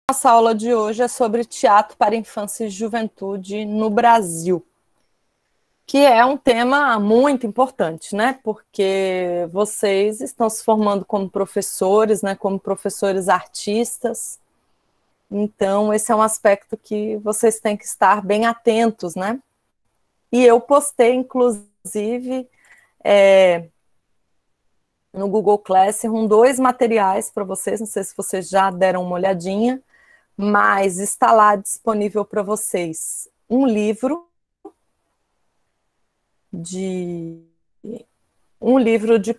Nossa aula de hoje é sobre teatro para infância e juventude no Brasil, que é um tema muito importante, né? Porque vocês estão se formando como professores, né? Como professores artistas. Então, esse é um aspecto que vocês têm que estar bem atentos, né? E eu postei, inclusive, no Google Classroom, 2 materiais para vocês, não sei se vocês já deram uma olhadinha, mas está lá disponível para vocês um livro de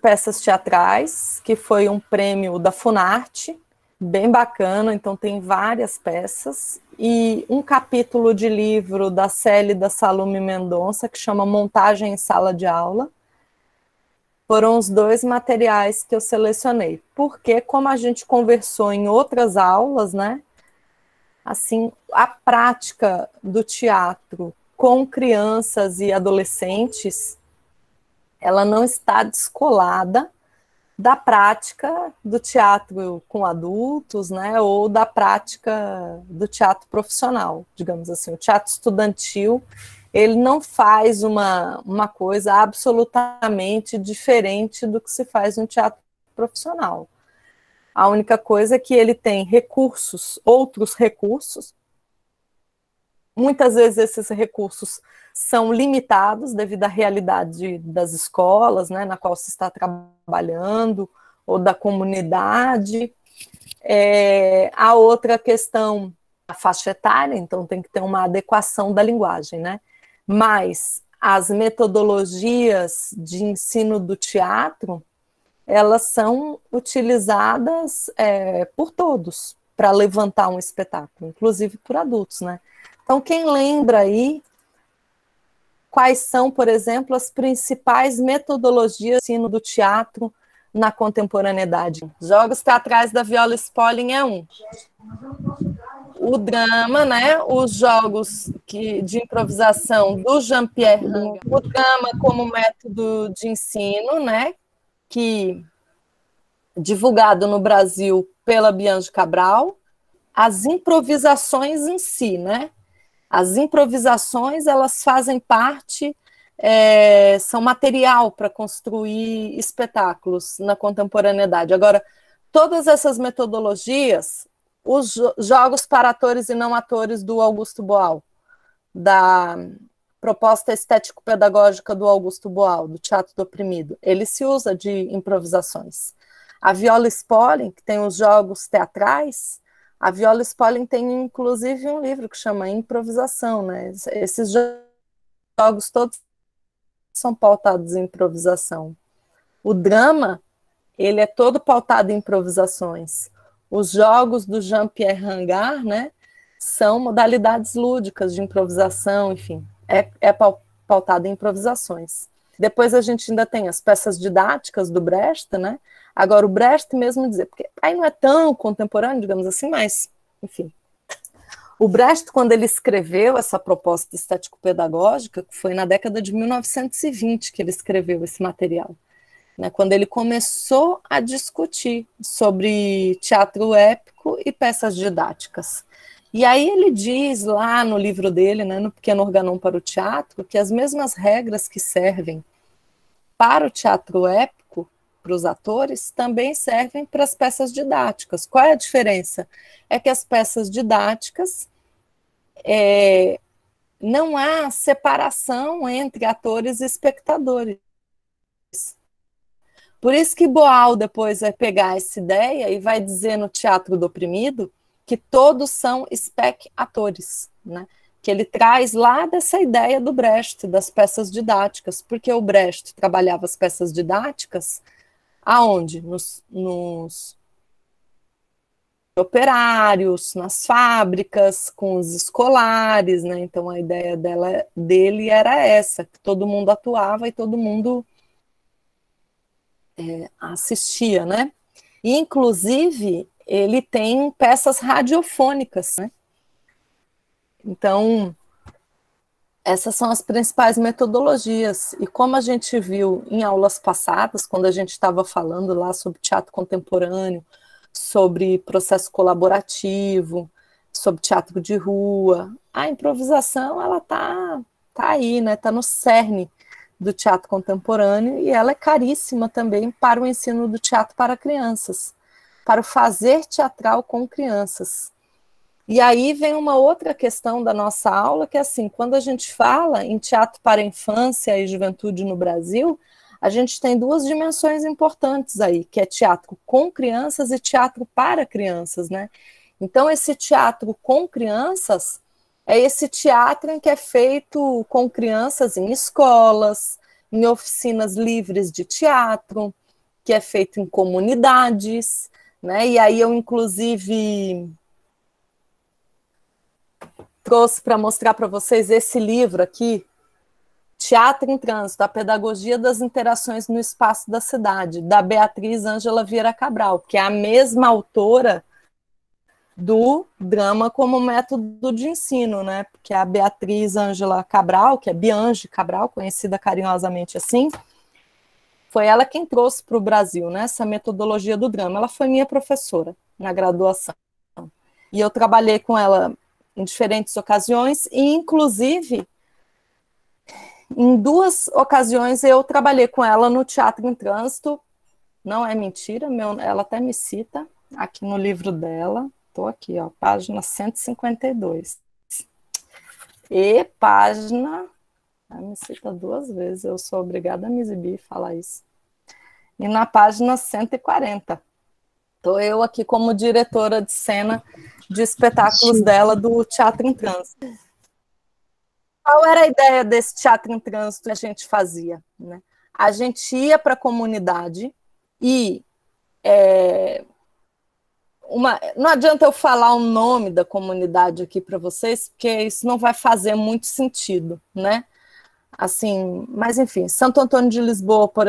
peças teatrais, que foi um prêmio da Funarte, bem bacana, então tem várias peças, e um capítulo de livro da Célida Salume Mendonça, que chama Montagem em Sala de Aula. Foram os 2 materiais que eu selecionei, porque como a gente conversou em outras aulas, né, assim, a prática do teatro com crianças e adolescentes, ela não está descolada da prática do teatro com adultos, né, ou da prática do teatro profissional, digamos assim. O teatro estudantil, ele não faz uma coisa absolutamente diferente do que se faz no teatro profissional. A única coisa é que ele tem recursos, outros recursos. Muitas vezes esses recursos são limitados devido à realidade das escolas, né, na qual se está trabalhando, ou da comunidade. A outra questão, a faixa etária, então tem que ter uma adequação da linguagem, né? Mas as metodologias de ensino do teatro, elas são utilizadas por todos para levantar um espetáculo, inclusive por adultos, né? Então, quem lembra aí quais são, por exemplo, as principais metodologias de ensino do teatro na contemporaneidade? Jogos teatrais da Viola Spolin é um. O drama, né? Os jogos de improvisação do Jean-Pierre Rangan. O drama como método de ensino, né? Que divulgado no Brasil pela Bianchi Cabral. As improvisações em si, né? As improvisações, elas fazem parte, são material para construir espetáculos na contemporaneidade. Agora, todas essas metodologias, os jogos para atores e não atores do Augusto Boal, da proposta estético-pedagógica do Augusto Boal, do Teatro do Oprimido, ele se usa de improvisações. A Viola Spolin, que tem os jogos teatrais, a Viola Spolin tem, inclusive, um livro que chama Improvisação, né? Esses jogos todos são pautados em improvisação. O drama, ele é todo pautado em improvisações. Os jogos do Jean-Pierre Rangan, né, são modalidades lúdicas de improvisação, enfim, é pautado em improvisações. Depois a gente ainda tem as peças didáticas do Brecht, né? Agora, o Brecht mesmo dizer, porque aí não é tão contemporâneo, digamos assim, mas, enfim. O Brecht, quando ele escreveu essa proposta estético-pedagógica, foi na década de 1920 que ele escreveu esse material, né, quando ele começou a discutir sobre teatro épico e peças didáticas. E aí ele diz lá no livro dele, né, no Pequeno Organon para o Teatro, que as mesmas regras que servem para o teatro épico, para os atores, também servem para as peças didáticas. Qual é a diferença? É que as peças didáticas, não há separação entre atores e espectadores. Por isso que Boal depois vai pegar essa ideia e vai dizer no Teatro do Oprimido que todos são spec-atores, né? Que ele traz lá dessa ideia do Brecht, das peças didáticas, porque o Brecht trabalhava as peças didáticas aonde? Nos operários, nas fábricas, com os escolares, né? Então a ideia dele era essa, que todo mundo atuava e todo mundo assistia, né? E, inclusive, ele tem peças radiofônicas, né? Então, essas são as principais metodologias. E como a gente viu em aulas passadas, quando a gente estava falando lá sobre teatro contemporâneo, sobre processo colaborativo, sobre teatro de rua. A improvisação, ela tá aí, né? Tá no cerne do teatro contemporâneo e ela é caríssima também para o ensino do teatro para crianças, para o fazer teatral com crianças. E aí vem uma outra questão da nossa aula, que é assim, quando a gente fala em teatro para infância e juventude no Brasil, a gente tem duas dimensões importantes aí, que é teatro com crianças e teatro para crianças, né? Então, esse teatro com crianças é esse teatro em que é feito com crianças em escolas, em oficinas livres de teatro, que é feito em comunidades, né? E aí eu, inclusive, trouxe para mostrar para vocês esse livro aqui, Teatro em Trânsito, a Pedagogia das Interações no Espaço da Cidade, da Beatriz Ângela Vieira Cabral, que é a mesma autora do drama como método de ensino, né? Porque a Beatriz Ângela Cabral, que é Biange Cabral, conhecida carinhosamente assim, foi ela quem trouxe para o Brasil, né, essa metodologia do drama. Ela foi minha professora na graduação. E eu trabalhei com ela em diferentes ocasiões, e inclusive em duas ocasiões eu trabalhei com ela no Teatro em Trânsito. Não é mentira, ela até me cita aqui no livro dela. Estou aqui, ó, página 152. E página... Ela me cita duas vezes, eu sou obrigada a me exibir e falar isso. E na página 140. Estou eu aqui como diretora de cena de espetáculos dela do Teatro em Trânsito. Qual era a ideia desse Teatro em Trânsito que a gente fazia, né? A gente ia para a comunidade e não adianta eu falar o nome da comunidade aqui para vocês, porque isso não vai fazer muito sentido, né? Assim, mas enfim, Santo Antônio de Lisboa, por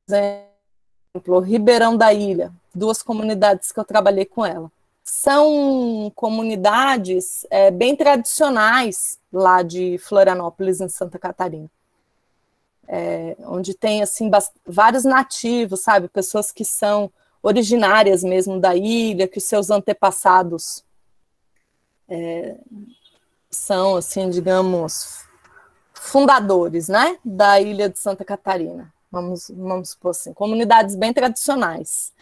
exemplo, Ribeirão da Ilha, duas comunidades que eu trabalhei com ela. São comunidades bem tradicionais lá de Florianópolis, em Santa Catarina. Onde tem assim, vários nativos, sabe? Pessoas que são originárias mesmo da ilha, que os seus antepassados são, assim, digamos, fundadores, né? Da ilha de Santa Catarina. Vamos supor assim, comunidades bem tradicionais.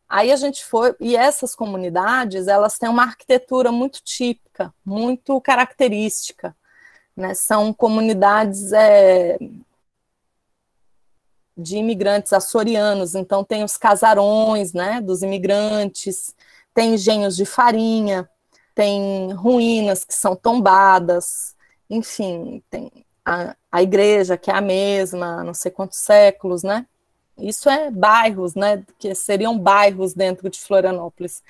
Aí a gente foi, e essas comunidades, elas têm uma arquitetura muito típica, muito característica, né? São comunidades de imigrantes açorianos, então tem os casarões, né, dos imigrantes, tem engenhos de farinha, tem ruínas que são tombadas, enfim, tem a igreja, que é a mesma, não sei quantos séculos, né? Isso é bairros, né, que seriam bairros dentro de Florianópolis.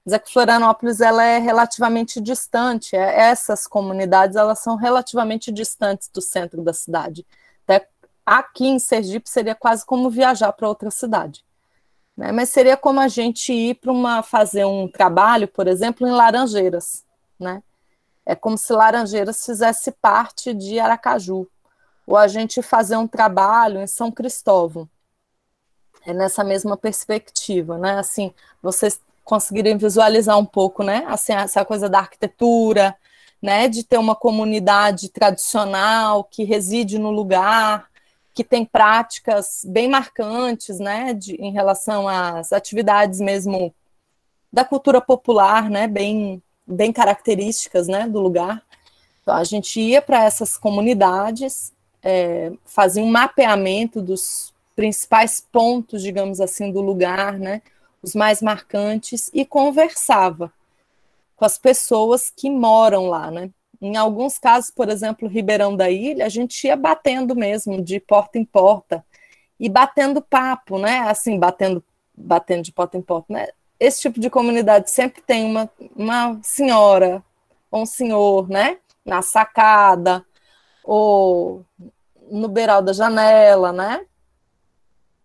Mas é que Florianópolis, ela é relativamente distante, essas comunidades, elas são relativamente distantes do centro da cidade. Até aqui em Sergipe seria quase como viajar para outra cidade, né? Mas seria como a gente ir para fazer um trabalho, por exemplo, em Laranjeiras, né? É como se Laranjeiras fizesse parte de Aracaju, ou a gente fazer um trabalho em São Cristóvão. É nessa mesma perspectiva, né? Assim, vocês conseguirem visualizar um pouco, né? Assim, essa coisa da arquitetura, né? De ter uma comunidade tradicional que reside no lugar, que tem práticas bem marcantes, né? Em relação às atividades mesmo da cultura popular, né? Bem características, né? Do lugar. Então, a gente ia para essas comunidades, fazia um mapeamento dos principais pontos, digamos assim, do lugar, né, os mais marcantes, e conversava com as pessoas que moram lá, né. Em alguns casos, por exemplo, Ribeirão da Ilha, a gente ia batendo mesmo, de porta em porta, e batendo papo, né, assim, batendo de porta em porta, né. Esse tipo de comunidade sempre tem uma senhora ou um senhor, né, na sacada, ou no beiral da janela, né?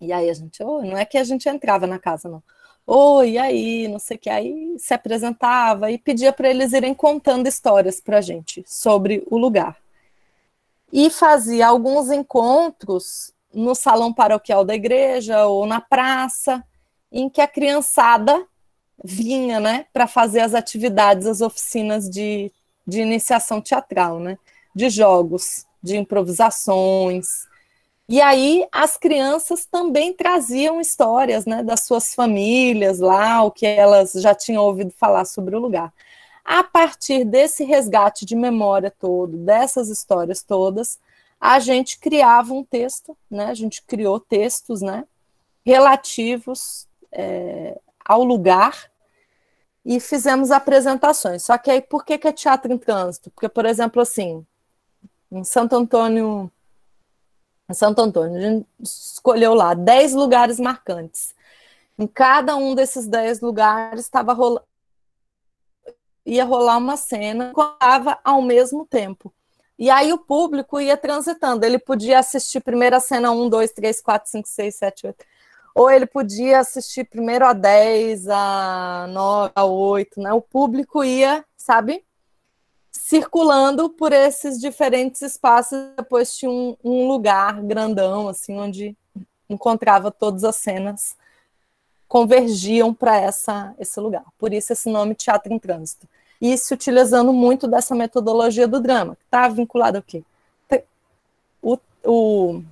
E aí a gente, não é que a gente entrava na casa, não. Oi, e aí, não sei o que, aí se apresentava e pedia para eles irem contando histórias para a gente sobre o lugar. E fazia alguns encontros no salão paroquial da igreja ou na praça, em que a criançada vinha, né, para fazer as atividades, as oficinas de iniciação teatral, né, de jogos, de improvisações. E aí as crianças também traziam histórias, né, das suas famílias lá, o que elas já tinham ouvido falar sobre o lugar. A partir desse resgate de memória todo, dessas histórias todas, a gente criava um texto, né, a gente criou textos, né, relativos ao lugar, e fizemos apresentações. Só que aí, por que é teatro em trânsito? Porque, por exemplo, assim, em Santo Antônio, a gente escolheu lá 10 lugares marcantes. Em cada um desses 10 lugares ia rolar uma cena que rolava ao mesmo tempo. E aí o público ia transitando. Ele podia assistir primeiro a cena 1, 2, 3, 4, 5, 6, 7, 8. Ou ele podia assistir primeiro a 10, a 9, a 8, né? O público ia, sabe, circulando por esses diferentes espaços. Depois tinha um lugar grandão, assim, onde encontrava todas as cenas, convergiam para esse lugar. Por isso esse nome, Teatro em Trânsito. E se utilizando muito dessa metodologia do drama, que está vinculado ao quê? O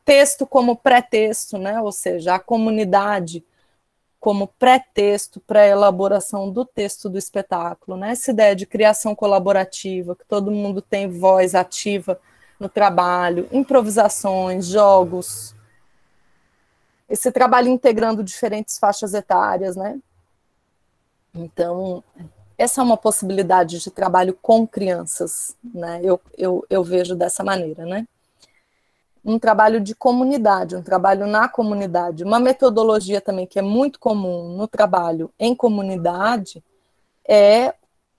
texto como pré-texto, né? Ou seja, a comunidade como pré-texto para a elaboração do texto do espetáculo, né? Essa ideia de criação colaborativa, que todo mundo tem voz ativa no trabalho, improvisações, jogos, esse trabalho integrando diferentes faixas etárias, né? Então, essa é uma possibilidade de trabalho com crianças, né? Eu vejo dessa maneira, né? Um trabalho de comunidade, um trabalho na comunidade. Uma metodologia também que é muito comum no trabalho em comunidade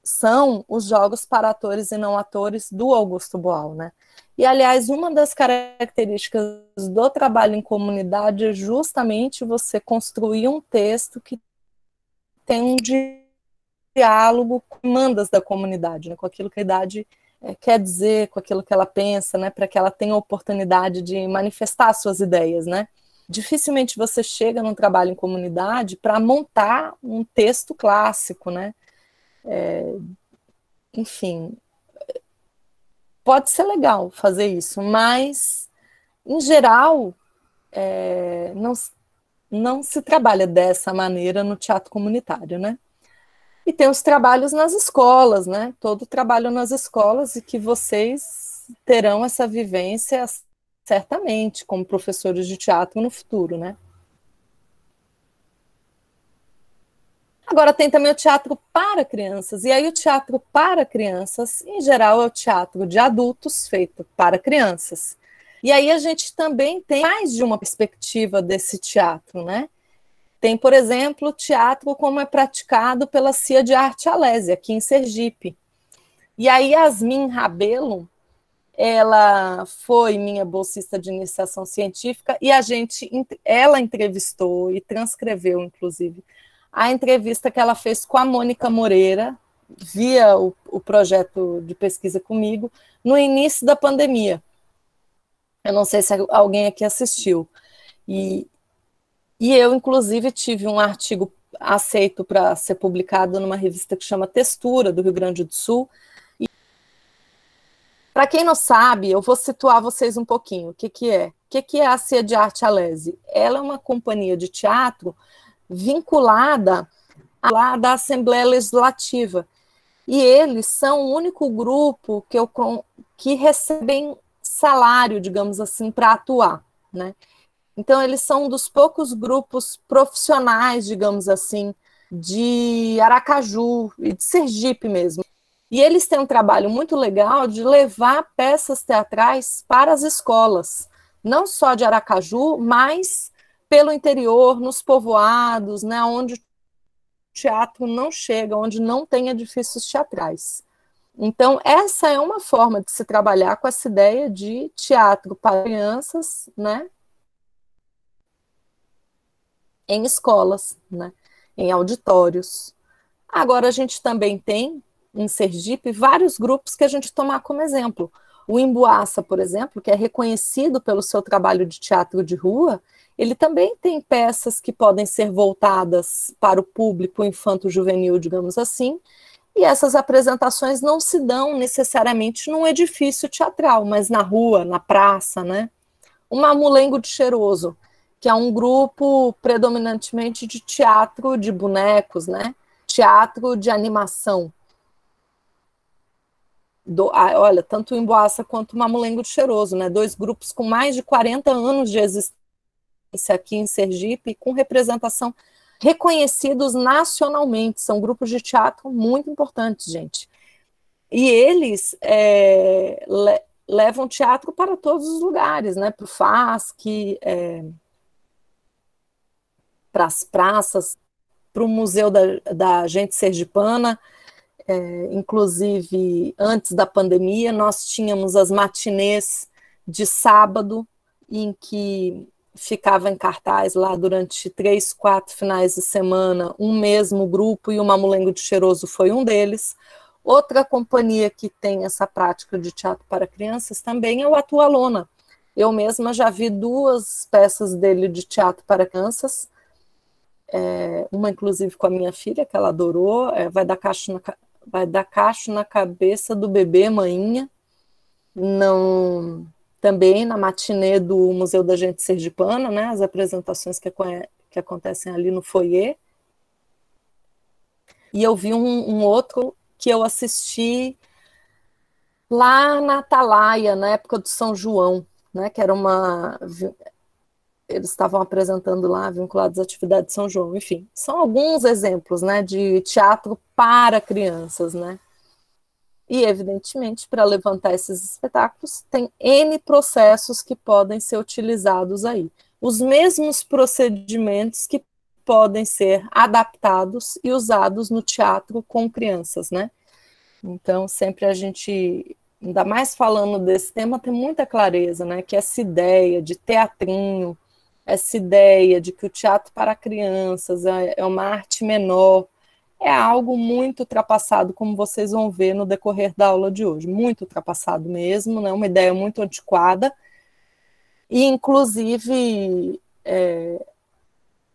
são os jogos para atores e não atores do Augusto Boal, né? E, aliás, uma das características do trabalho em comunidade é justamente você construir um texto que tem um diálogo com demandas da comunidade, né? Com aquilo que a idade quer dizer, com aquilo que ela pensa, né? Para que ela tenha a oportunidade de manifestar suas ideias, né? Dificilmente você chega num trabalho em comunidade para montar um texto clássico, né? Enfim, pode ser legal fazer isso, mas, em geral, não se trabalha dessa maneira no teatro comunitário, né? E tem os trabalhos nas escolas, né? Todo trabalho nas escolas, e que vocês terão essa vivência certamente como professores de teatro no futuro, né? Agora tem também o teatro para crianças, e aí o teatro para crianças, em geral, é o teatro de adultos feito para crianças. E aí a gente também tem mais de uma perspectiva desse teatro, né? Tem, por exemplo, o teatro como é praticado pela CIA de Arte Alésia, aqui em Sergipe. E aí Yasmin Rabelo, ela foi minha bolsista de iniciação científica, e ela entrevistou e transcreveu, inclusive, a entrevista que ela fez com a Mônica Moreira, via o projeto de pesquisa comigo, no início da pandemia. Eu não sei se alguém aqui assistiu. E eu, inclusive, tive um artigo aceito para ser publicado numa revista que chama Textura, do Rio Grande do Sul. Para quem não sabe, eu vou situar vocês um pouquinho. O que é? O que é a CIA de Arte Alesi? Ela é uma companhia de teatro vinculada da Assembleia Legislativa. E eles são o único grupo que recebem salário, digamos assim, para atuar, né? Então, eles são um dos poucos grupos profissionais, digamos assim, de Aracaju e de Sergipe mesmo. E eles têm um trabalho muito legal de levar peças teatrais para as escolas, não só de Aracaju, mas pelo interior, nos povoados, né, onde o teatro não chega, onde não tem edifícios teatrais. Então, essa é uma forma de se trabalhar com essa ideia de teatro para crianças, né, em escolas, né, em auditórios. Agora, a gente também tem, em Sergipe, vários grupos que a gente tomar como exemplo. O Emboaça, por exemplo, que é reconhecido pelo seu trabalho de teatro de rua, ele também tem peças que podem ser voltadas para o público infanto-juvenil, digamos assim, e essas apresentações não se dão necessariamente num edifício teatral, mas na rua, na praça, né? O Mamulengo de Cheiroso, que é um grupo predominantemente de teatro de bonecos, né? Teatro de animação. Olha, tanto o Emboaça quanto o Mamulengo de Cheiroso, né? 2 grupos com mais de 40 anos de existência aqui em Sergipe, com representação reconhecidos nacionalmente. São grupos de teatro muito importantes, gente. E eles levam teatro para todos os lugares, né? Para o FASC, para as praças, para o Museu da Gente Sergipana. Inclusive, antes da pandemia, nós tínhamos as matinês de sábado, em que ficava em cartaz lá durante 3, 4 finais de semana um mesmo grupo, e o Mamulengo de Cheiroso foi um deles. Outra companhia que tem essa prática de teatro para crianças também é o Atualona. Eu mesma já vi 2 peças dele de teatro para crianças, uma inclusive com a minha filha, que ela adorou, vai dar cacho na cabeça do bebê, maninha. Não, também na matinê do Museu da Gente Sergipana, né, as apresentações que acontecem ali no foyer. E eu vi um outro que eu assisti lá na Atalaia, na época do São João, né, que era eles estavam apresentando lá, vinculados à atividade de São João, enfim. São alguns exemplos, né, de teatro para crianças, né. E, evidentemente, para levantar esses espetáculos, tem N processos que podem ser utilizados aí. Os mesmos procedimentos que podem ser adaptados e usados no teatro com crianças, né? Então, sempre a gente, ainda mais falando desse tema, tem muita clareza, né? Que essa ideia de teatrinho, essa ideia de que o teatro para crianças é uma arte menor, é algo muito ultrapassado, como vocês vão ver no decorrer da aula de hoje. Muito ultrapassado mesmo, né? Uma ideia muito antiquada. E, inclusive,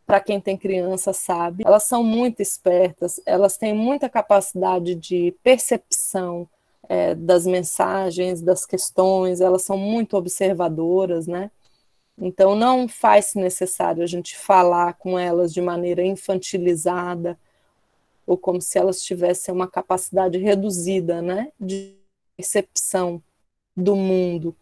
para quem tem criança sabe, elas são muito espertas, elas têm muita capacidade de percepção das mensagens, das questões, elas são muito observadoras, né? Então, não faz necessário a gente falar com elas de maneira infantilizada, ou como se elas tivessem uma capacidade reduzida, né, de percepção do mundo.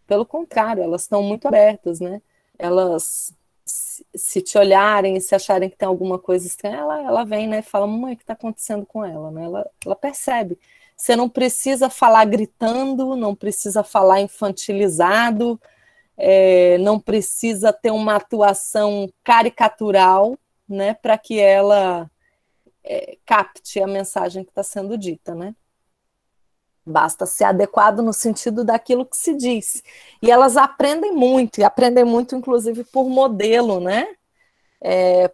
Pelo contrário, elas estão muito abertas, né? Elas, se te olharem e se acharem que tem alguma coisa estranha, ela vem, né, e fala, mamãe, o que está acontecendo com ela? Né? Ela percebe. Você não precisa falar gritando, não precisa falar infantilizado, não precisa ter uma atuação caricatural, né, para que ela capte a mensagem que está sendo dita, né? Basta ser adequado no sentido daquilo que se diz. E elas aprendem muito, inclusive por modelo, né?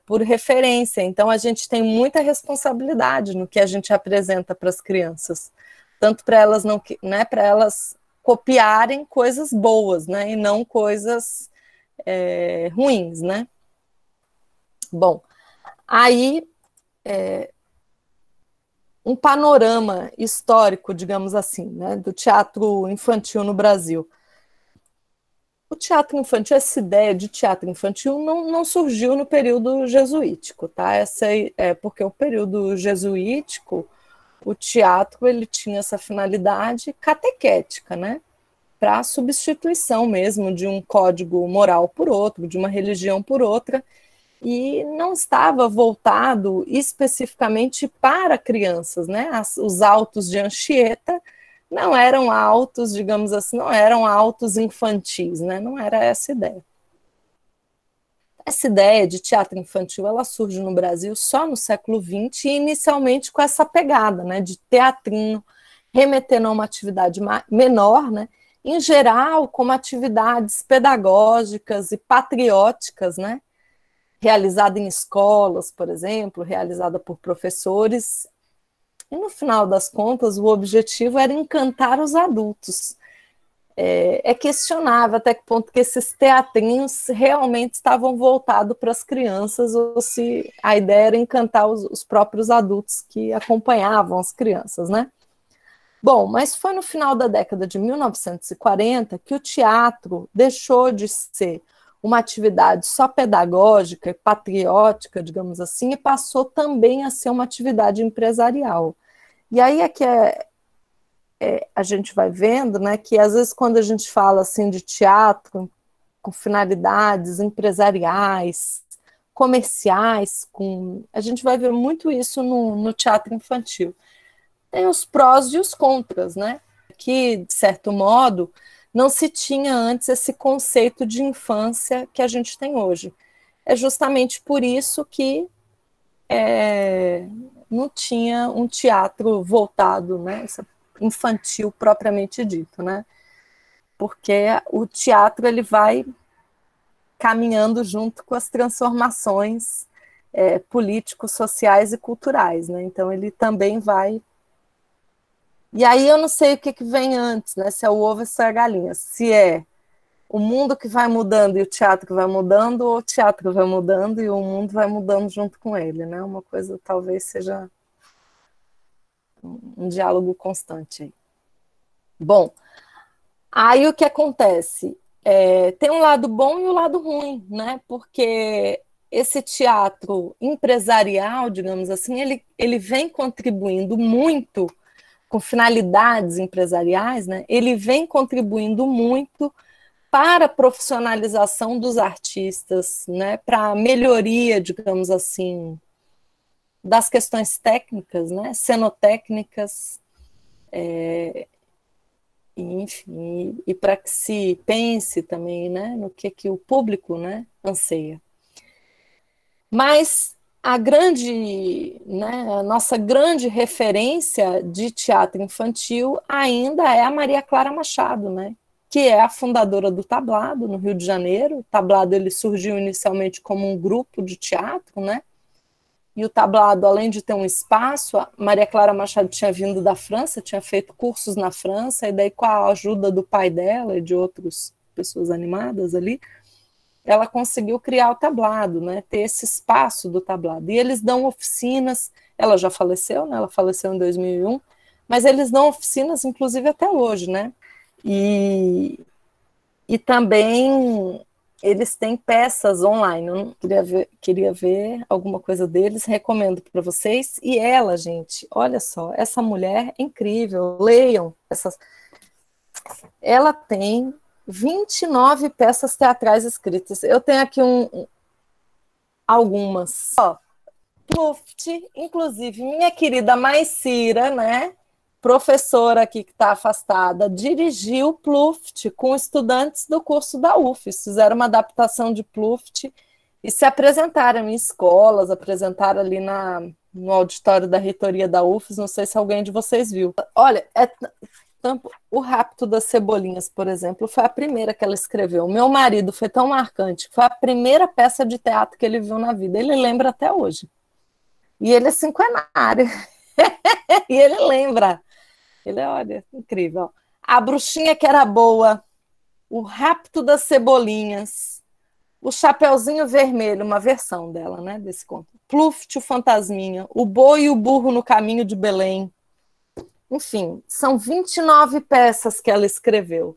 Por referência. Então, a gente tem muita responsabilidade no que a gente apresenta para as crianças, tanto para elas não, né, para elas copiarem coisas boas, né, e não coisas ruins, né? Bom, aí um panorama histórico, digamos assim, né, do teatro infantil no Brasil. O teatro infantil, essa ideia de teatro infantil não surgiu no período jesuítico, tá? Porque o período jesuítico, o teatro, ele tinha essa finalidade catequética, né? Para substituição mesmo de um código moral por outro, de uma religião por outra, e não estava voltado especificamente para crianças, né? Os autos de Anchieta não eram autos, digamos assim, não eram autos infantis, né? Não era essa ideia. Essa ideia de teatro infantil, ela surge no Brasil só no século XX, e inicialmente com essa pegada, né, de teatrinho, remetendo a uma atividade menor, né, em geral, como atividades pedagógicas e patrióticas, né, realizada em escolas, por exemplo, realizada por professores, e no final das contas o objetivo era encantar os adultos. é questionável até que ponto que esses teatrinhos realmente estavam voltados para as crianças, ou se a ideia era encantar os próprios adultos que acompanhavam as crianças, né? Bom, mas foi no final da década de 1940 que o teatro deixou de ser uma atividade só pedagógica e patriótica, digamos assim, e passou também a ser uma atividade empresarial. E aí é que a gente vai vendo, né, que às vezes quando a gente fala assim de teatro com finalidades empresariais, comerciais, a gente vai ver muito isso no teatro infantil. Tem os prós e os contras, né? Que, de certo modo, não se tinha antes esse conceito de infância que a gente tem hoje. É justamente por isso que não tinha um teatro voltado, né, infantil propriamente dito, né? Porque o teatro ele vai caminhando junto com as transformações políticos, sociais e culturais, né? Então ele também vai. E aí eu não sei o que vem antes, né? Se é o ovo ou se é a galinha. Se é o mundo que vai mudando e o teatro que vai mudando, ou o teatro vai mudando e o mundo vai mudando junto com ele, né? Uma coisa talvez seja um diálogo constante aí. Bom, aí o que acontece? Tem um lado bom e um lado ruim, né? Porque esse teatro empresarial, digamos assim, ele vem contribuindo muito com finalidades empresariais, né? Ele vem contribuindo muito para a profissionalização dos artistas, né? Para a melhoria, digamos assim, das questões técnicas, né? Cenotécnicas, enfim, e para que se pense também, né, no que o público, né, anseia. Mas a nossa grande referência de teatro infantil ainda é a Maria Clara Machado, né, que é a fundadora do Tablado no Rio de Janeiro. O Tablado ele surgiu inicialmente como um grupo de teatro, né? E o Tablado, além de ter um espaço, a Maria Clara Machado tinha vindo da França, tinha feito cursos na França, e daí com a ajuda do pai dela e de outras pessoas animadas ali, ela conseguiu criar o Tablado, né, ter esse espaço do Tablado. E eles dão oficinas, ela já faleceu, né, ela faleceu em 2001, mas eles dão oficinas, inclusive, até hoje, né? E também eles têm peças online. Eu não queria ver alguma coisa deles, recomendo para vocês. E ela, gente, olha só, essa mulher é incrível, leiam essas. Ela tem 29 peças teatrais escritas. Eu tenho aqui algumas. Ó, Pluft, inclusive, minha querida Maicira, né? Professora aqui que está afastada, dirigiu Pluft com estudantes do curso da UFES, fizeram uma adaptação de Pluft e se apresentaram em escolas, apresentaram ali no auditório da reitoria da UFES, não sei se alguém de vocês viu. Olha, o Rapto das Cebolinhas, por exemplo, foi a primeira que ela escreveu. O meu marido foi tão marcante, foi a primeira peça de teatro que ele viu na vida, ele lembra até hoje. E ele é cinquentário, e ele lembra. Ele é, olha, incrível. A Bruxinha que era boa, o Rapto das Cebolinhas, o Chapeuzinho Vermelho, uma versão dela, né, desse conto. Pluft, o Fantasminha, o Boi e o Burro no Caminho de Belém. Enfim, são 29 peças que ela escreveu.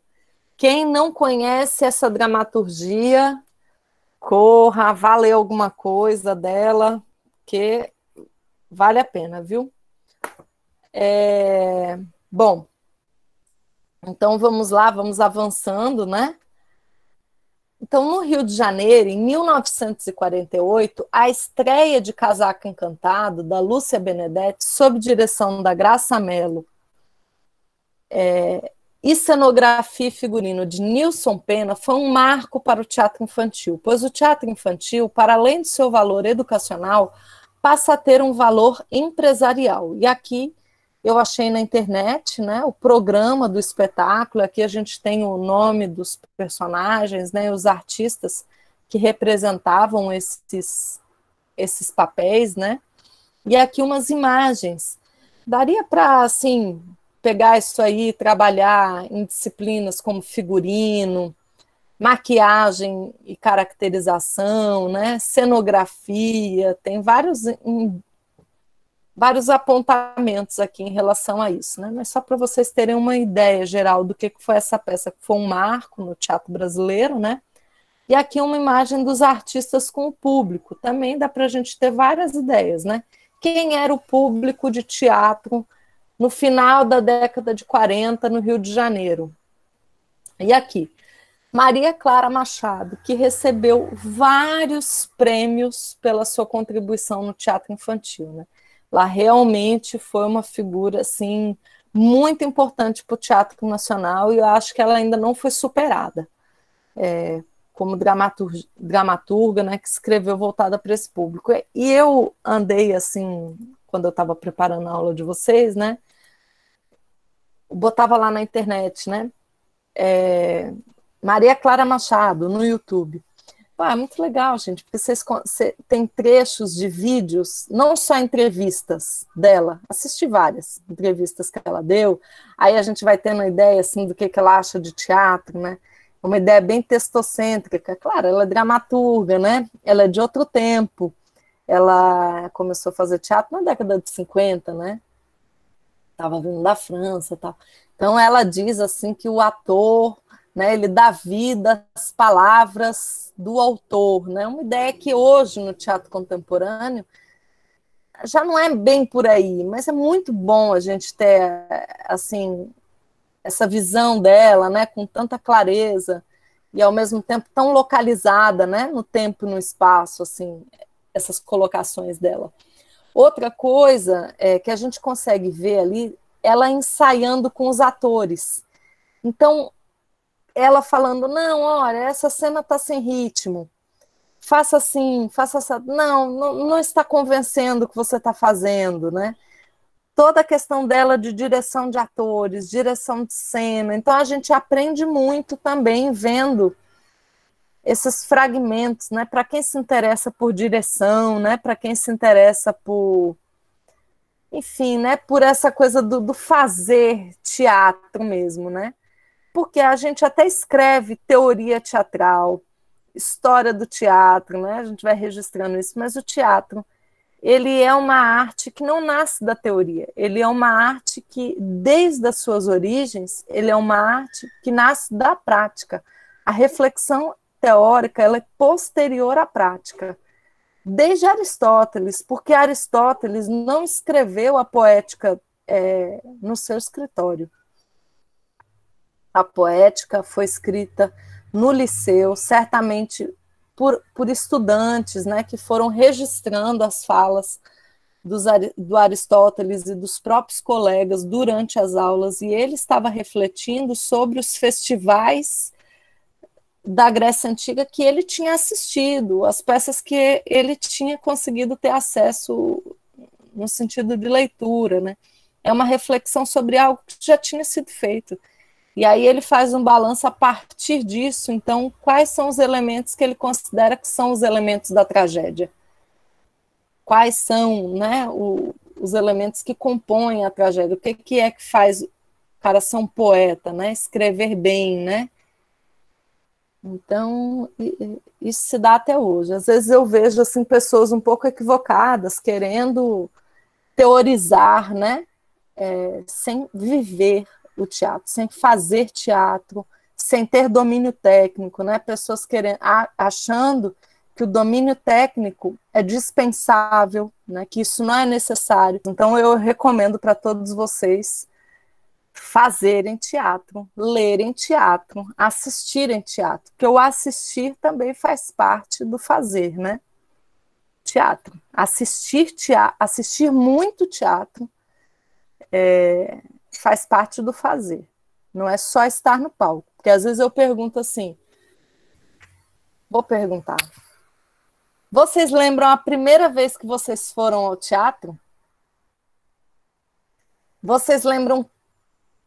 Quem não conhece essa dramaturgia, corra, vá ler alguma coisa dela, que vale a pena, viu? Bom, então vamos lá, vamos avançando, né? Então, no Rio de Janeiro, em 1948, a estreia de Casaco Encantado, da Lúcia Benedetti, sob direção da Graça Mello, e cenografia e figurino de Nilson Pena, foi um marco para o teatro infantil, pois o teatro infantil, para além de seu valor educacional, passa a ter um valor empresarial. E aqui eu achei na internet, né, o programa do espetáculo. Aqui a gente tem o nome dos personagens, né, os artistas que representavam esses papéis, né? E aqui umas imagens. Daria para, assim, pegar isso aí e trabalhar em disciplinas como figurino, maquiagem e caracterização, né? Cenografia, tem vários apontamentos aqui em relação a isso, né? Mas só para vocês terem uma ideia geral do que foi essa peça, que foi um marco no teatro brasileiro, né? E aqui uma imagem dos artistas com o público. Também dá para a gente ter várias ideias, né? Quem era o público de teatro no final da década de 40 no Rio de Janeiro? E aqui, Maria Clara Machado, que recebeu vários prêmios pela sua contribuição no teatro infantil, né? Ela realmente foi uma figura assim muito importante para o teatro nacional e eu acho que ela ainda não foi superada. Como dramaturga, né, que escreveu voltada para esse público. E eu andei assim, quando eu estava preparando a aula de vocês, né, botava lá na internet, né, Maria Clara Machado, no YouTube. É muito legal, gente, porque vocês tem trechos de vídeos, não só entrevistas dela, assisti várias entrevistas que ela deu, aí a gente vai tendo uma ideia, assim, do que ela acha de teatro, né, uma ideia bem textocêntrica. Claro, ela é dramaturga, né, ela é de outro tempo, ela começou a fazer teatro na década de 50, né, estava vindo da França e tal, então ela diz, assim, que o ator, né, ele dá vida às palavras do autor, né? Uma ideia que hoje no teatro contemporâneo já não é bem por aí, mas é muito bom a gente ter assim essa visão dela, né, com tanta clareza e ao mesmo tempo tão localizada, né, no tempo e no espaço, assim, essas colocações dela. Outra coisa que a gente consegue ver ali, ela ensaiando com os atores. Então, ela falando, não, olha, essa cena está sem ritmo, faça assim, faça essa... Não está convencendo o que você está fazendo, né? Toda a questão dela de direção de atores, direção de cena, então a gente aprende muito também vendo esses fragmentos, né? Para quem se interessa por direção, né? Para quem se interessa por... Enfim, né? Por essa coisa do fazer teatro mesmo, né? Porque a gente até escreve teoria teatral, história do teatro, né? A gente vai registrando isso, mas o teatro, ele é uma arte que não nasce da teoria, ele é uma arte que, desde as suas origens, ele é uma arte que nasce da prática. A reflexão teórica, ela é posterior à prática. Desde Aristóteles, porque Aristóteles não escreveu a poética no seu escritório. A poética foi escrita no Liceu, certamente por estudantes, né, que foram registrando as falas do Aristóteles e dos próprios colegas durante as aulas, e ele estava refletindo sobre os festivais da Grécia Antiga que ele tinha assistido, as peças que ele tinha conseguido ter acesso no sentido de leitura, né? É uma reflexão sobre algo que já tinha sido feito. E aí ele faz um balanço a partir disso, então, quais são os elementos que ele considera que são os elementos da tragédia? Quais são, né, os elementos que compõem a tragédia? O que é que faz o cara ser um poeta, né? Escrever bem, né? Então, isso se dá até hoje. Às vezes eu vejo assim, pessoas um pouco equivocadas, querendo teorizar, né? Sem viver o teatro, sem fazer teatro, sem ter domínio técnico, né? Pessoas achando que o domínio técnico é dispensável, né? Que isso não é necessário. Então eu recomendo para todos vocês fazerem teatro, lerem teatro, assistirem teatro, porque o assistir também faz parte do fazer, né? Teatro. Assistir muito teatro faz parte do fazer. Não é só estar no palco. Porque às vezes eu pergunto assim, vou perguntar, vocês lembram a primeira vez que vocês foram ao teatro? Vocês lembram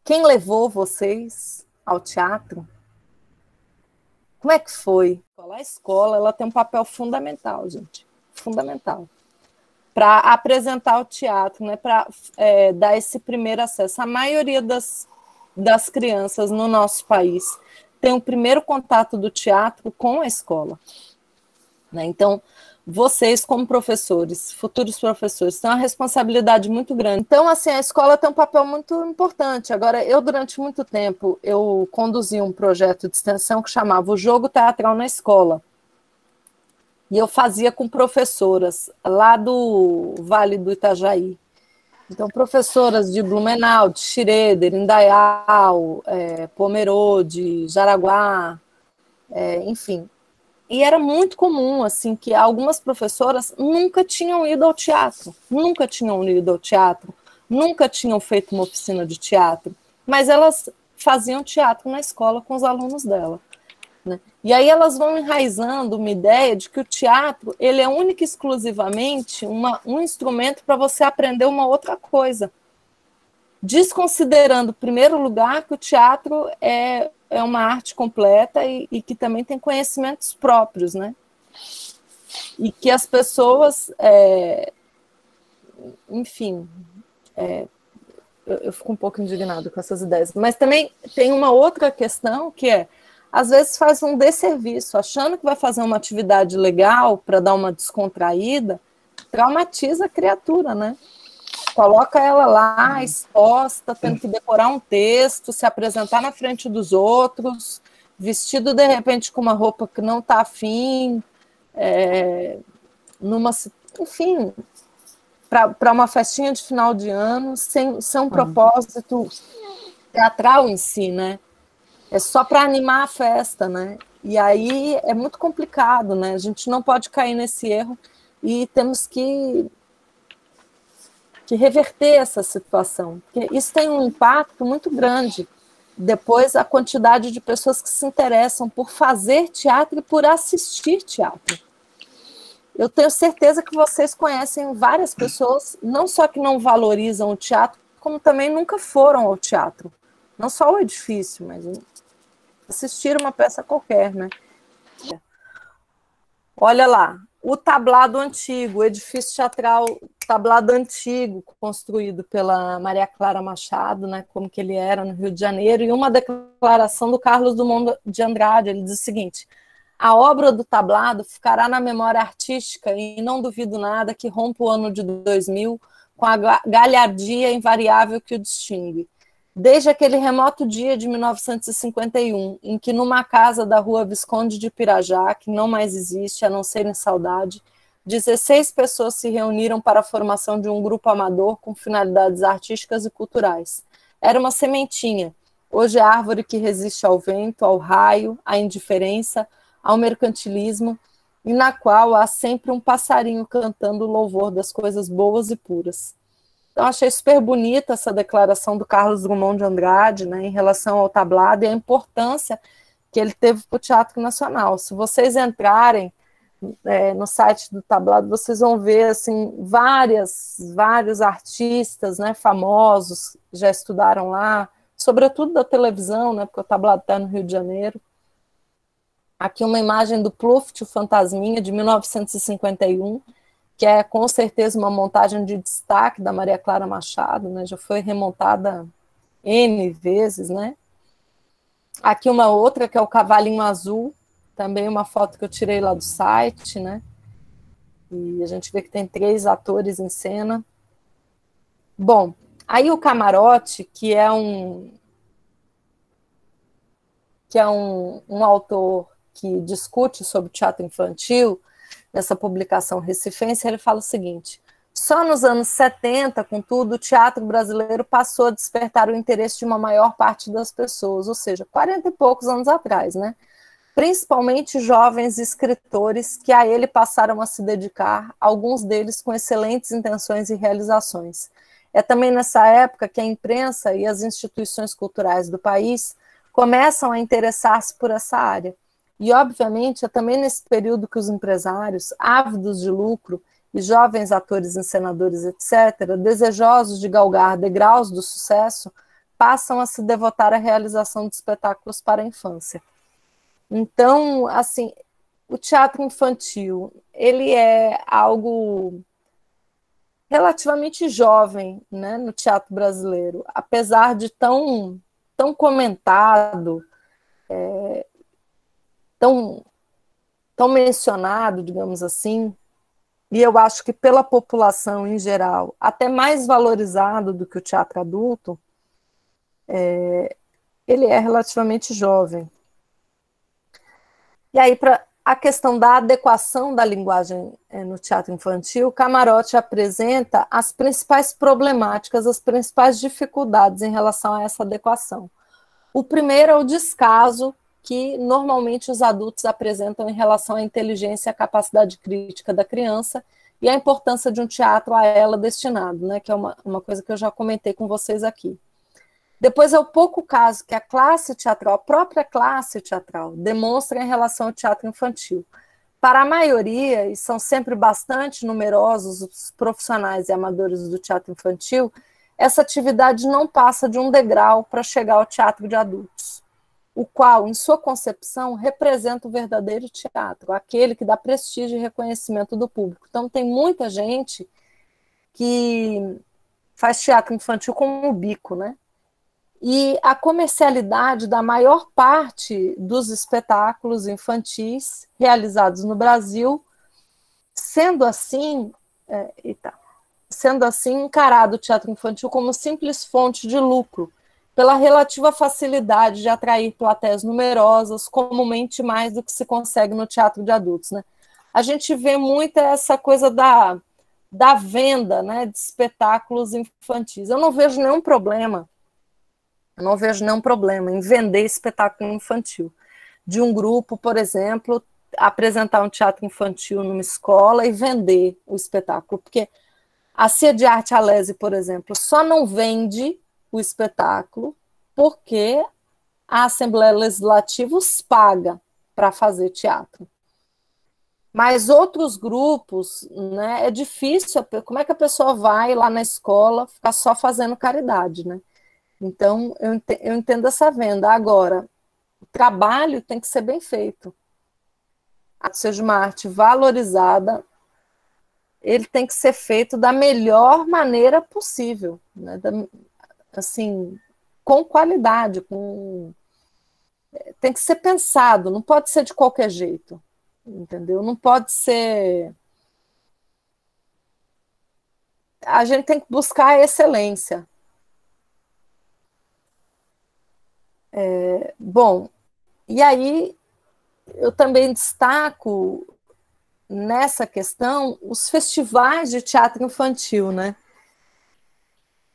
quem levou vocês ao teatro? Como é que foi? A escola, ela tem um papel fundamental, gente. Fundamental. para apresentar o teatro, né, para dar esse primeiro acesso. A maioria das crianças no nosso país tem o primeiro contato do teatro com a escola, né? Então, vocês, como professores, futuros professores, têm uma responsabilidade muito grande. Então, assim, a escola tem um papel muito importante. Agora, eu, durante muito tempo, eu conduzi um projeto de extensão que chamava o Jogo Teatral na Escola. E eu fazia com professoras lá do Vale do Itajaí. Então, professoras de Blumenau, de Schroeder, Indaial, Pomerode, Jaraguá, enfim. E era muito comum, assim, que algumas professoras nunca tinham ido ao teatro, nunca tinham feito uma oficina de teatro, mas elas faziam teatro na escola com os alunos dela, né? E aí elas vão enraizando uma ideia de que o teatro, ele é único e exclusivamente um instrumento para você aprender uma outra coisa, desconsiderando, em primeiro lugar, que o teatro é uma arte completa e que também tem conhecimentos próprios, né? E que as pessoas, enfim, eu fico um pouco indignada com essas ideias. Mas também tem uma outra questão que às vezes faz um desserviço, achando que vai fazer uma atividade legal para dar uma descontraída, traumatiza a criatura, né? Coloca ela lá, exposta, tendo que decorar um texto, se apresentar na frente dos outros, vestido, de repente, com uma roupa que não está afim, enfim, para uma festinha de final de ano, sem um propósito teatral em si, né? É só para animar a festa, né? E aí é muito complicado, né? A gente não pode cair nesse erro e temos que reverter essa situação, porque isso tem um impacto muito grande. Depois, a quantidade de pessoas que se interessam por fazer teatro e por assistir teatro. Eu tenho certeza que vocês conhecem várias pessoas, não só que não valorizam o teatro, como também nunca foram ao teatro. Não só o edifício, mas assistir uma peça qualquer, né? Olha lá, o tablado antigo, o edifício teatral, tablado antigo, construído pela Maria Clara Machado, né, como que ele era no Rio de Janeiro, e uma declaração do Carlos Drummond de Andrade, ele diz o seguinte: a obra do tablado ficará na memória artística e não duvido nada que rompa o ano de 2000 com a galhardia invariável que o distingue. Desde aquele remoto dia de 1951, em que numa casa da rua Visconde de Pirajá, que não mais existe, a não ser em saudade, 16 pessoas se reuniram para a formação de um grupo amador com finalidades artísticas e culturais. Era uma sementinha, hoje é árvore que resiste ao vento, ao raio, à indiferença, ao mercantilismo, e na qual há sempre um passarinho cantando o louvor das coisas boas e puras. Então, achei super bonita essa declaração do Carlos Drummond de Andrade, né, em relação ao tablado e a importância que ele teve para o Teatro Nacional. Se vocês entrarem no site do tablado, vocês vão ver assim, vários artistas, né, famosos, já estudaram lá, sobretudo da televisão, né, porque o tablado está no Rio de Janeiro. Aqui uma imagem do Pluft, o Fantasminha, de 1951, que é com certeza uma montagem de destaque da Maria Clara Machado, né? Já foi remontada N vezes, né? Aqui uma outra, que é o Cavalinho Azul, também uma foto que eu tirei lá do site, né? E a gente vê que tem 3 atores em cena. Bom, aí o Camarote, que é um autor que discute sobre teatro infantil, nessa publicação recifense, ele fala o seguinte: só nos anos 70, contudo, o teatro brasileiro passou a despertar o interesse de uma maior parte das pessoas, ou seja, 40 e poucos anos atrás, né? Principalmente jovens escritores que a ele passaram a se dedicar, alguns deles com excelentes intenções e realizações. É também nessa época que a imprensa e as instituições culturais do país começam a interessar-se por essa área. E, obviamente, é também nesse período que os empresários, ávidos de lucro, e jovens atores, encenadores, etc., desejosos de galgar degraus do sucesso, passam a se devotar à realização de espetáculos para a infância. Então, assim, o teatro infantil, ele é algo relativamente jovem, né, no teatro brasileiro, apesar de tão comentado, tão mencionado, digamos assim, e eu acho que pela população em geral, até mais valorizado do que o teatro adulto, ele é relativamente jovem. E aí, para a questão da adequação da linguagem no teatro infantil, Camarote apresenta as principais problemáticas, as principais dificuldades em relação a essa adequação. O primeiro é o descaso que normalmente os adultos apresentam em relação à inteligência e à capacidade crítica da criança e a importância de um teatro a ela destinado, né, que é uma coisa que eu já comentei com vocês aqui. Depois é o pouco caso que a classe teatral, a própria classe teatral, demonstra em relação ao teatro infantil. Para a maioria, e são sempre bastante numerosos os profissionais e amadores do teatro infantil, essa atividade não passa de um degrau para chegar ao teatro de adultos, o qual, em sua concepção, representa o verdadeiro teatro, aquele que dá prestígio e reconhecimento do público. Então, tem muita gente que faz teatro infantil como um bico, né? E a comercialidade da maior parte dos espetáculos infantis realizados no Brasil, sendo assim, encarado o teatro infantil como simples fonte de lucro, pela relativa facilidade de atrair plateias numerosas, comumente mais do que se consegue no teatro de adultos, né? A gente vê muito essa coisa da venda, né, de espetáculos infantis. Eu não vejo nenhum problema em vender espetáculo infantil. De um grupo, por exemplo, apresentar um teatro infantil numa escola e vender o espetáculo. Porque a Cia de Arte Alesi, por exemplo, só não vende o espetáculo porque a Assembleia Legislativa os paga para fazer teatro. Mas outros grupos, né, é difícil. Como é que a pessoa vai lá na escola ficar só fazendo caridade, né? Então, eu entendo essa venda. Agora, o trabalho tem que ser bem feito. Seja uma arte valorizada, ele tem que ser feito da melhor maneira possível, né? Assim, com qualidade, tem que ser pensado, não pode ser de qualquer jeito, entendeu? Não pode ser... A gente tem que buscar a excelência. Bom, e aí eu também destaco nessa questão os festivais de teatro infantil, né?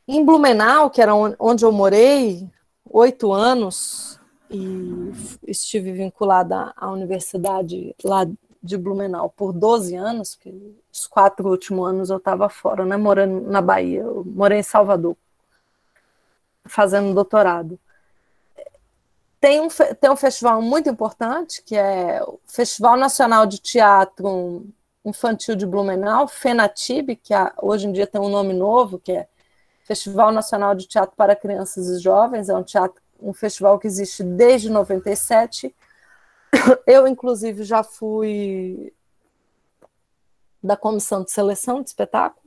Em Blumenau, que era onde eu morei 8 anos, e estive vinculada à universidade lá de Blumenau por 12 anos, porque os 4 últimos anos eu estava fora, né? Morando na Bahia, eu morei em Salvador, fazendo doutorado. Tem um festival muito importante, que é o Festival Nacional de Teatro Infantil de Blumenau, FENATIB, que hoje em dia tem um nome novo, que é Festival Nacional de Teatro para Crianças e Jovens, é um festival que existe desde 97. Eu, inclusive, já fui da comissão de seleção de espetáculo.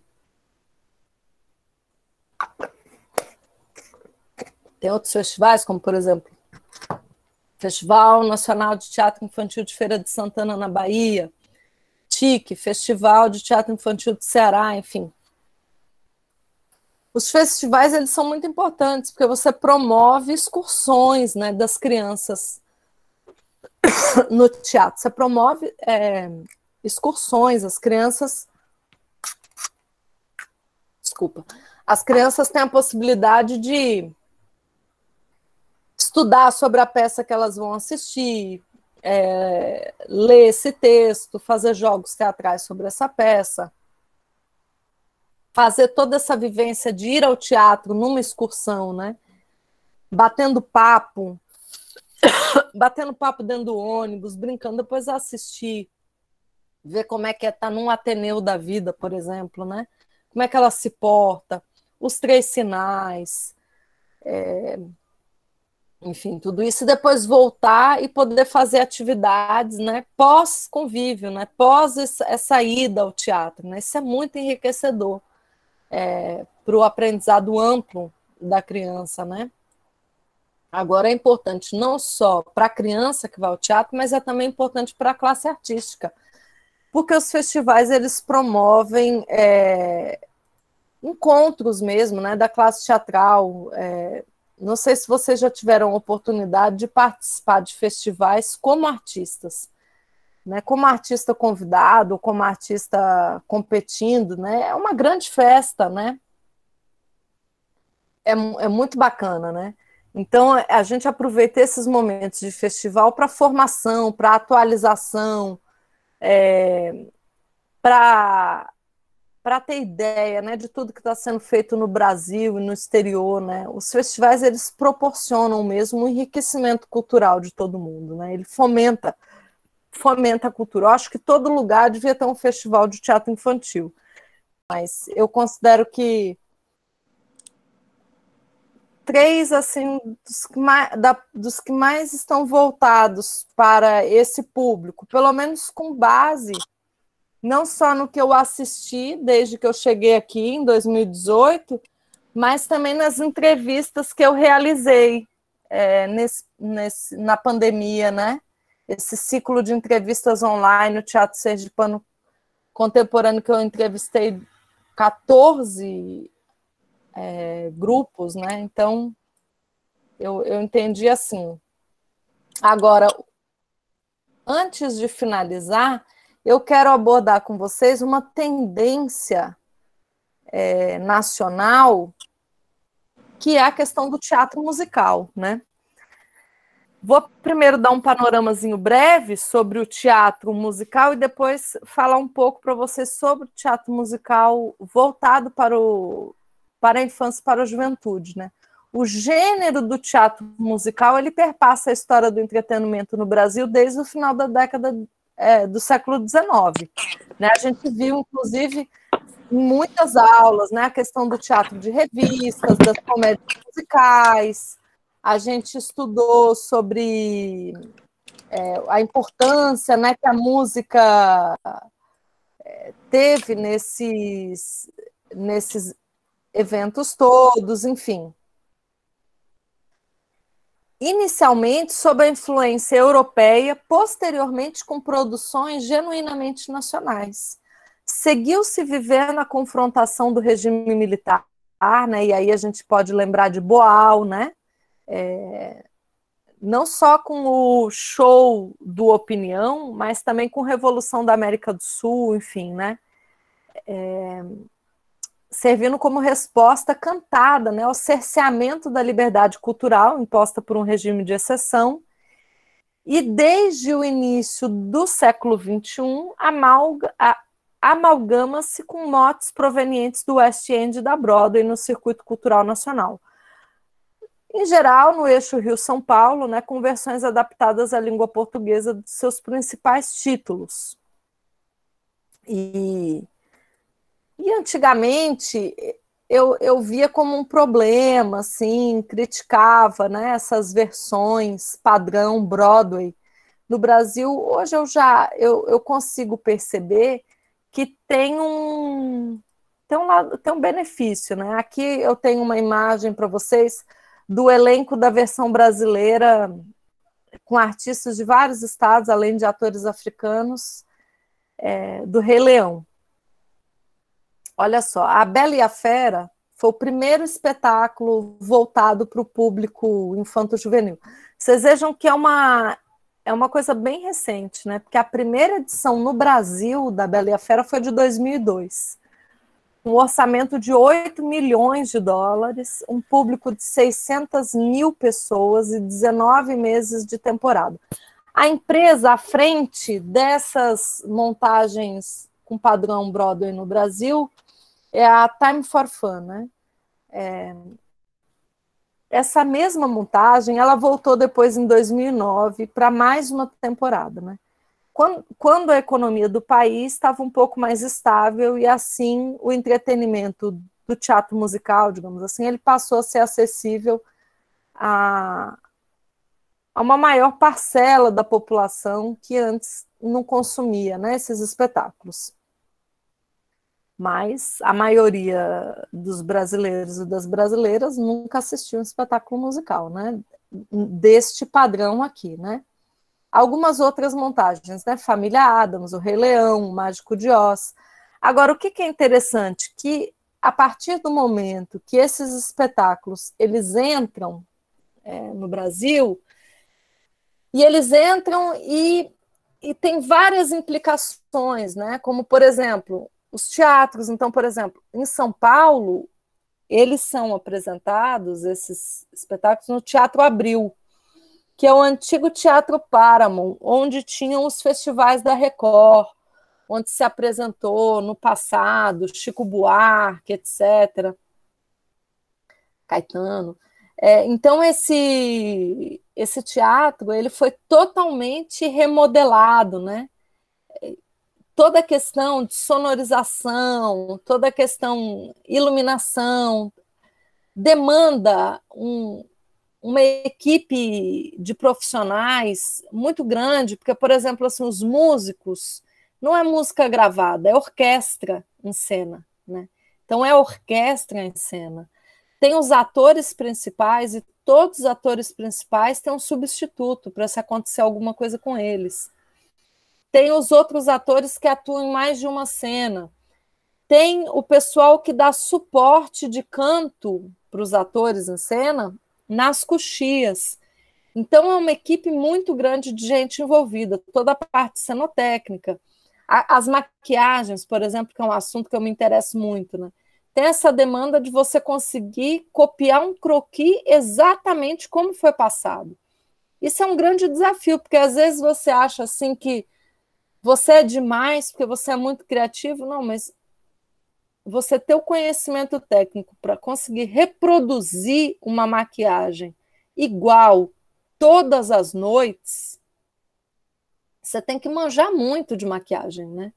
Tem outros festivais, como, por exemplo, Festival Nacional de Teatro Infantil de Feira de Santana, na Bahia, TIC, Festival de Teatro Infantil do Ceará, enfim. Os festivais, eles são muito importantes, porque você promove excursões, né, das crianças no teatro. Você promove excursões, as crianças... Desculpa. As crianças têm a possibilidade de estudar sobre a peça que elas vão assistir, ler esse texto, fazer jogos teatrais sobre essa peça, fazer toda essa vivência de ir ao teatro numa excursão, né? Batendo papo dentro do ônibus, brincando, depois assistir, ver como é que estar num Ateneu da vida, por exemplo, né? Como é que ela se porta, os 3 sinais, enfim, tudo isso, e depois voltar e poder fazer atividades, né, pós-convívio, né, pós essa ida ao teatro, né, isso é muito enriquecedor. para o aprendizado amplo da criança, né? Agora é importante não só para a criança que vai ao teatro, mas é também importante para a classe artística, porque os festivais eles promovem encontros mesmo, né, da classe teatral. Não sei se vocês já tiveram oportunidade de participar de festivais como artistas, né, como artista convidado, como artista competindo, né, é uma grande festa, né, é muito bacana, né. Então, a gente aproveita esses momentos de festival para formação, para atualização, para ter ideia, né, de tudo que está sendo feito no Brasil e no exterior, né? Os festivais eles proporcionam mesmo um enriquecimento cultural de todo mundo, né? Ele fomenta a cultura. Eu acho que todo lugar devia ter um festival de teatro infantil, mas eu considero que três assim dos que mais estão voltados para esse público, pelo menos com base não só no que eu assisti desde que eu cheguei aqui em 2018, mas também nas entrevistas que eu realizei na pandemia, né? Esse ciclo de entrevistas online, o Teatro Sergipano Contemporâneo, que eu entrevistei 14 grupos, né? Então, eu entendi assim. Agora, antes de finalizar, eu quero abordar com vocês uma tendência nacional, que é a questão do teatro musical, né? Vou primeiro dar um panoramazinho breve sobre o teatro musical e depois falar um pouco para vocês sobre o teatro musical voltado para a infância e para a juventude, né? O gênero do teatro musical ele perpassa a história do entretenimento no Brasil desde o final da década do século XIX. Né? A gente viu, inclusive, em muitas aulas, né, a questão do teatro de revistas, das comédias musicais. A gente estudou sobre a importância, né, que a música teve nesses eventos todos, enfim. Inicialmente sob a influência europeia, posteriormente com produções genuinamente nacionais. Seguiu-se vivendo a confrontação do regime militar, né? E aí a gente pode lembrar de Boal, né? Não só com o show do Opinião, mas também com a Revolução da América do Sul, enfim, né? Servindo como resposta cantada, né, ao cerceamento da liberdade cultural imposta por um regime de exceção. E desde o início do século XXI, amalgama-se com motes provenientes do West End e da Broadway no circuito cultural nacional. Em geral, no eixo Rio-São Paulo, né, com versões adaptadas à língua portuguesa de seus principais títulos. E antigamente eu via como um problema, assim, criticava, né, essas versões padrão Broadway. No Brasil, hoje eu consigo perceber que tem um benefício, né? Aqui eu tenho uma imagem para vocês do elenco da versão brasileira, com artistas de vários estados, além de atores africanos, do Rei Leão. Olha só, A Bela e a Fera foi o primeiro espetáculo voltado para o público infanto-juvenil. Vocês vejam que é uma coisa bem recente, né? Porque a primeira edição no Brasil da Bela e a Fera foi de 2002. Um orçamento de 8 milhões de dólares, um público de 600 mil pessoas e 19 meses de temporada. A empresa à frente dessas montagens com padrão Broadway no Brasil é a Time for Fun, né? Essa mesma montagem, ela voltou depois em 2009 para mais uma temporada, né? Quando a economia do país estava um pouco mais estável e assim o entretenimento do teatro musical, digamos assim, ele passou a ser acessível a uma maior parcela da população que antes não consumia, né, esses espetáculos. mas a maioria dos brasileiros e das brasileiras nunca assistiu um espetáculo musical, né? Deste padrão aqui, né? Algumas outras montagens, né? Família Addams, O Rei Leão, O Mágico de Oz. Agora, o que é interessante? Que a partir do momento que esses espetáculos eles entram no Brasil, e eles entram e tem várias implicações, né? Como, por exemplo, os teatros. Então, por exemplo, em São Paulo, eles são apresentados, esses espetáculos, no Teatro Abril, que é o antigo Teatro Paramount, onde tinham os festivais da Record, onde se apresentou no passado Chico Buarque, etc., Caetano. Então, esse teatro ele foi totalmente remodelado, né? Toda a questão de sonorização, toda a questão iluminação, demanda uma equipe de profissionais muito grande, porque, por exemplo, assim, os músicos, não é música gravada, é orquestra em cena, né? Então, é orquestra em cena. Tem os atores principais e todos os atores principais têm um substituto para se acontecer alguma coisa com eles. Tem os outros atores que atuam em mais de uma cena. Tem o pessoal que dá suporte de canto para os atores em cena nas coxias. Então, é uma equipe muito grande de gente envolvida, toda a parte cenotécnica. As maquiagens, por exemplo, que é um assunto que eu me interesso muito, né? Tem essa demanda de você conseguir copiar um croquis exatamente como foi passado. Isso é um grande desafio, porque às vezes você acha assim que você é demais, porque você é muito criativo. Não, mas você ter o conhecimento técnico para conseguir reproduzir uma maquiagem igual todas as noites, você tem que manjar muito de maquiagem, né?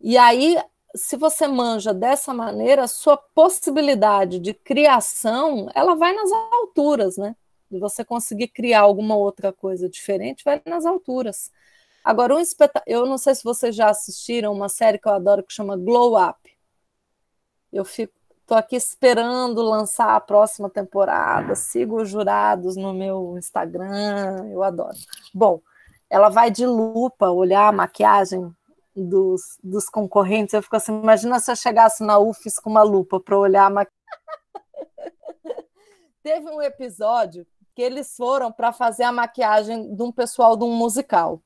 E aí, se você manja dessa maneira, a sua possibilidade de criação, ela vai nas alturas, né? De você conseguir criar alguma outra coisa diferente, vai nas alturas. Agora, eu não sei se vocês já assistiram uma série que eu adoro que chama Glow Up. Eu estou aqui esperando lançar a próxima temporada, sigo os jurados no meu Instagram, eu adoro. Bom, ela vai de lupa olhar a maquiagem dos concorrentes. Eu fico assim, imagina se eu chegasse na UFES com uma lupa para olhar a maquiagem. Teve um episódio que eles foram para fazer a maquiagem de um pessoal de um musical.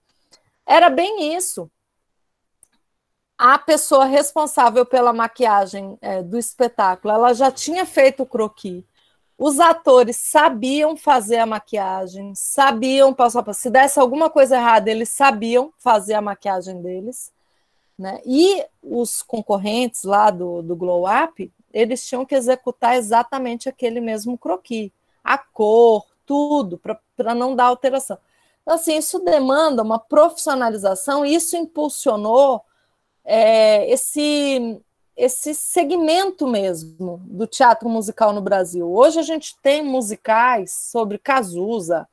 Era bem isso. A pessoa responsável pela maquiagem do espetáculo, ela já tinha feito o croquis. Os atores sabiam fazer a maquiagem, sabiam passar. Se desse alguma coisa errada, eles sabiam fazer a maquiagem deles, né? E os concorrentes lá do Glow Up, eles tinham que executar exatamente aquele mesmo croquis, a cor, tudo, para não dar alteração. Então, assim, isso demanda uma profissionalização, e isso impulsionou esse segmento mesmo do teatro musical no Brasil. Hoje a gente tem musicais sobre Cazuza,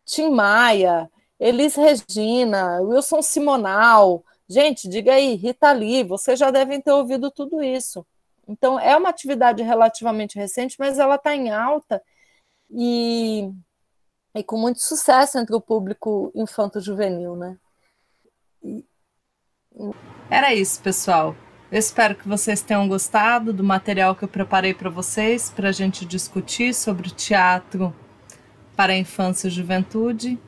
Tim Maia, Elis Regina, Wilson Simonal. Gente, diga aí, Rita Lee, vocês já devem ter ouvido tudo isso. Então, é uma atividade relativamente recente, mas ela está em alta e com muito sucesso entre o público infanto-juvenil, né? Era isso, pessoal. Eu espero que vocês tenham gostado do material que eu preparei para vocês, para a gente discutir sobre teatro para a infância e juventude.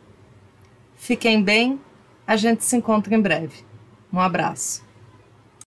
Fiquem bem, a gente se encontra em breve. Um abraço.